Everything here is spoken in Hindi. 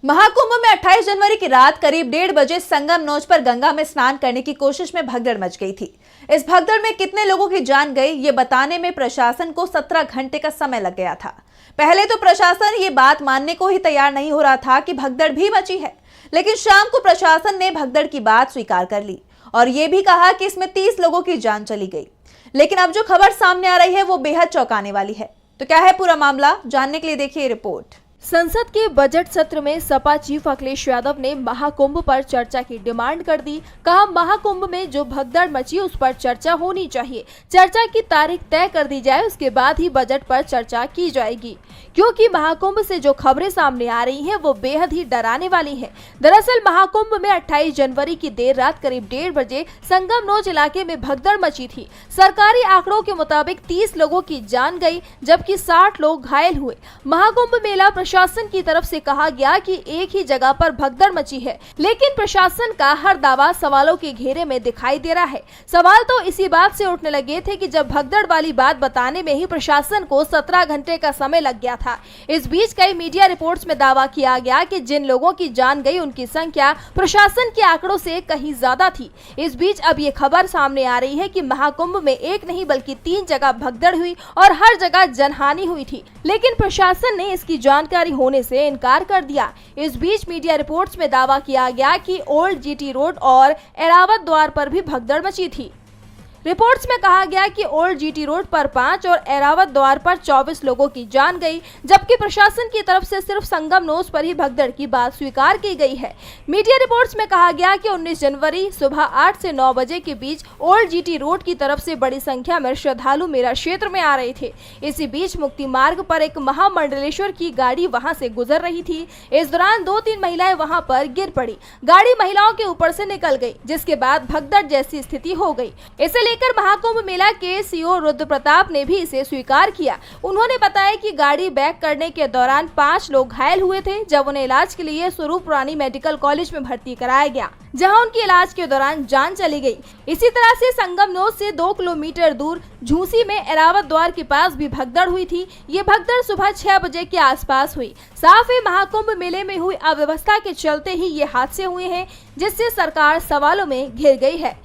महाकुंभ में 28 जनवरी की रात करीब 1:30 बजे संगम नोच पर गंगा में स्नान करने की कोशिश में भगदड़ मच गई थी। इस भगदड़ में कितने लोगों की जान गई ये बताने में प्रशासन को 17 घंटे का समय लग गया था। पहले तो प्रशासन ये बात मानने को ही तैयार नहीं हो रहा था कि भगदड़ भी मची है, लेकिन शाम को प्रशासन ने भगदड़ की बात स्वीकार कर ली और ये भी कहा कि इसमें 30 लोगों की जान चली गई। लेकिन अब जो खबर सामने आ रही है वो बेहद चौंकाने वाली है। तो क्या है पूरा मामला, जानने के लिए देखिए रिपोर्ट। संसद के बजट सत्र में सपा चीफ अखिलेश यादव ने महाकुंभ पर चर्चा की डिमांड कर दी। कहा महाकुंभ में जो भगदड़ मची उस पर चर्चा होनी चाहिए, चर्चा की तारीख तय कर दी जाए, उसके बाद ही बजट पर चर्चा की जाएगी, क्योंकि महाकुंभ से जो खबरें सामने आ रही हैं वो बेहद ही डराने वाली हैं। दरअसल महाकुंभ में 28 जनवरी की देर रात करीब 1:30 बजे संगम नोच इलाके में भगदड़ मची थी। सरकारी आंकड़ों के मुताबिक 30 लोगों की जान गई, जबकि 60 लोग घायल हुए। महाकुंभ मेला प्रशासन की तरफ से कहा गया कि एक ही जगह पर भगदड़ मची है, लेकिन प्रशासन का हर दावा सवालों के घेरे में दिखाई दे रहा है। सवाल तो इसी बात से उठने लगे थे कि जब भगदड़ वाली बात बताने में ही प्रशासन को 17 घंटे का समय लग गया था। इस बीच कई मीडिया रिपोर्ट्स में दावा किया गया कि जिन लोगों की जान गई उनकी संख्या प्रशासन के आंकड़ों से कहीं ज्यादा थी। इस बीच अब ये खबर सामने आ रही है कि महाकुंभ में एक नहीं बल्कि 3 जगह भगदड़ हुई और हर जगह जनहानि हुई थी, लेकिन प्रशासन ने इसकी जानकारी होने से इनकार कर दिया। इस बीच मीडिया रिपोर्ट्स में दावा किया गया कि ओल्ड जीटी रोड और एरावत द्वार पर भी भगदड़ मची थी। रिपोर्ट्स में कहा गया कि ओल्ड जीटी रोड पर 5 और एरावत द्वार पर 24 लोगों की जान गई, जबकि प्रशासन की तरफ से सिर्फ संगम नोच पर ही भगदड़ की बात स्वीकार की गई है। मीडिया रिपोर्ट्स में कहा गया कि 19 जनवरी सुबह 8 से 9 बजे के बीच ओल्ड जीटी रोड की तरफ से बड़ी संख्या में श्रद्धालु मेला क्षेत्र में आ रहे थे। इसी बीच मुक्ति मार्ग पर एक महामंडलेश्वर की गाड़ी वहां से गुजर रही थी। इस दौरान 2-3 महिलाएं वहां पर गिर पड़ी। गाड़ी महिलाओं के ऊपर से निकल गई, जिसके बाद भगदड़ जैसी स्थिति हो गई। इसे लेकर महाकुंभ मेला के सीओ रुद्र प्रताप ने भी इसे स्वीकार किया। उन्होंने बताया कि गाड़ी बैक करने के दौरान 5 लोग घायल हुए थे, जब उन्हें इलाज के लिए स्वरूप रानी मेडिकल कॉलेज में भर्ती कराया गया, जहां उनकी इलाज के दौरान जान चली गई। इसी तरह से संगम नोच से 2 किलोमीटर दूर झूसी में एरावत द्वार के पास भी भगदड़ हुई थी। ये भगदड़ सुबह 6 बजे के आसपास हुई। साफ ही महाकुंभ मेले में हुई अव्यवस्था के चलते ही ये हादसे हुए हैं, जिससे सरकार सवालों में घिर गई है।